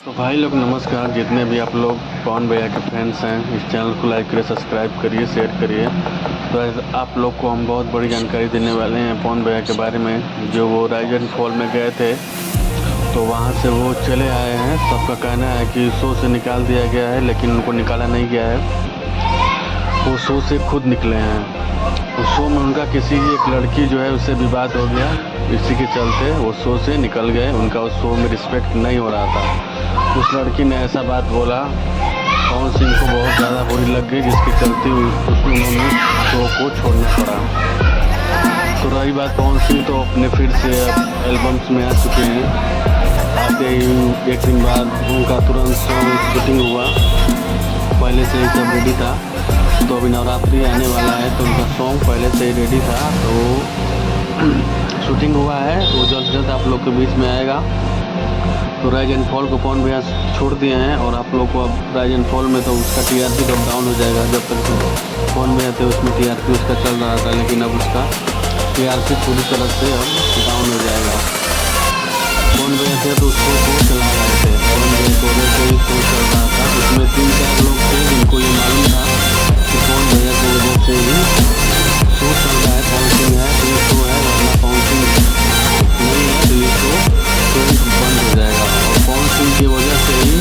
तो भाई लोग नमस्कार, जितने भी आप लोग पवन भैया के फैंस हैं इस चैनल को लाइक करिए, सब्सक्राइब करिए, शेयर करिए। तो आप लोग को हम बहुत बड़ी जानकारी देने वाले हैं पवन भैया के बारे में। जो वो राइज एंड फॉल में गए थे तो वहाँ से वो चले आए हैं। सबका कहना है कि शो से निकाल दिया गया है, लेकिन उनको निकाला नहीं गया है, वो शो से खुद निकले हैं। उस शो में उनका किसी एक लड़की जो है उससे विवाद हो गया, इसी के चलते वो शो से निकल गए। उनका उस शो में रिस्पेक्ट नहीं हो रहा था। उस लड़की ने ऐसा बात बोला, पवन सिंह को बहुत ज़्यादा बुरी लग गई, जिसके चलते उन्होंने शो को छोड़ना पड़ा। तो रही बात पवन सिंह, तो अपने फिर से अब एल्बम्स में आ चुके हैं। आते ही एक दिन बाद उनका तुरंत सॉन्ग शूटिंग हुआ। पहले से ही सब रेडी था, तो अभी नवरात्रि आने वाला है तो उनका सॉन्ग पहले से ही रेडी था, तो शूटिंग हुआ है। वो जल्द से जल्द आप लोग के बीच में आएगा। तो राइज एंड फॉल को पवन भैया छोड़ दिए हैं, और आप लोग को अब राइज एंड फॉल में तो उसका टीआरपी तो डाउन हो जाएगा। जब तक पवन भैया थे उसमें टीआरपी उसका चल रहा था, लेकिन अब उसका टीआरपी पूरी तरह से अब डाउन हो जाएगा। पवन भैया थे तो उसको शो चला रहे थे, पवन भैया को वजह से ही शो चल रहा था। उसमें 3-4 लोग थे जिनको ये मालूम था कि पवन भैया की वजह से ही शो चल रहा है। पवन सिंह है तो ये शो है, वरना पवन सिंह नहीं है तो ये शो तुरंत बंद हो जाएगा। और पवन सिंह की वजह से ही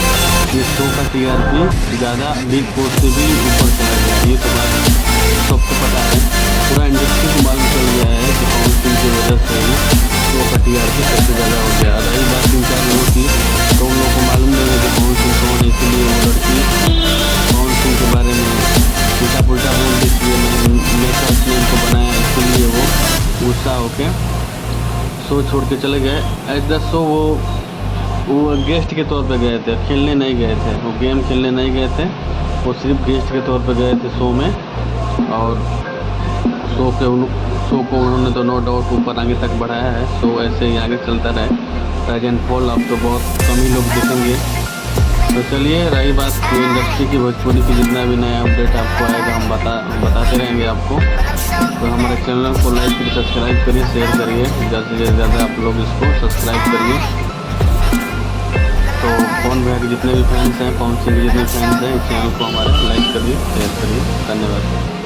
ये शो का टीआरपी ज़्यादा बिग पोस्ट से भी ऊपर चला गया। ये तो बात सबको पता है, पूरा इंडस्ट्री को मालूम चल गया है कि पवन सिंह की वजह से ही शो का टीआरपी सबसे ज़्यादा हो गया। रही बात 3-4 लोगों की, तो उन लोगों को मालूम नहीं है कि पवन सिंह कौन है, इसीलिए वो लड़की पवन सिंह के बारे में उल्टा पुल्टा बोल देती है। मेकअप से उनको बनाया, इसलिए वो गुस्सा होके शो छोड़ के चले गए। एट द शो वो गेस्ट के तौर पे गए थे, खेलने नहीं गए थे। वो गेम खेलने नहीं गए थे, वो सिर्फ गेस्ट के तौर पे गए थे शो में। और शो को उन्होंने तो नो डाउट ऊपर आगे तक बढ़ाया है। शो ऐसे ही आगे चलता रहे। राइज एंड फॉल अब तो बहुत कम ही लोग देखेंगे। तो चलिए, रही बात इंडस्ट्री की, भोजपुरी की जितना भी नया अपडेट आपको आएगा हम बताते रहेंगे आपको। तो हमारे चैनल को लाइक करिए, सब्सक्राइब करिए, शेयर करिए। ज़्यादा से ज़्यादा आप लोग इसको सब्सक्राइब करिए। तो पवन भैया के जितने भी फैंस हैं, पवन सिंह के जितने फैंस हैं, इस चैनल को हमारे लाइक करिए, शेयर करिए। धन्यवाद।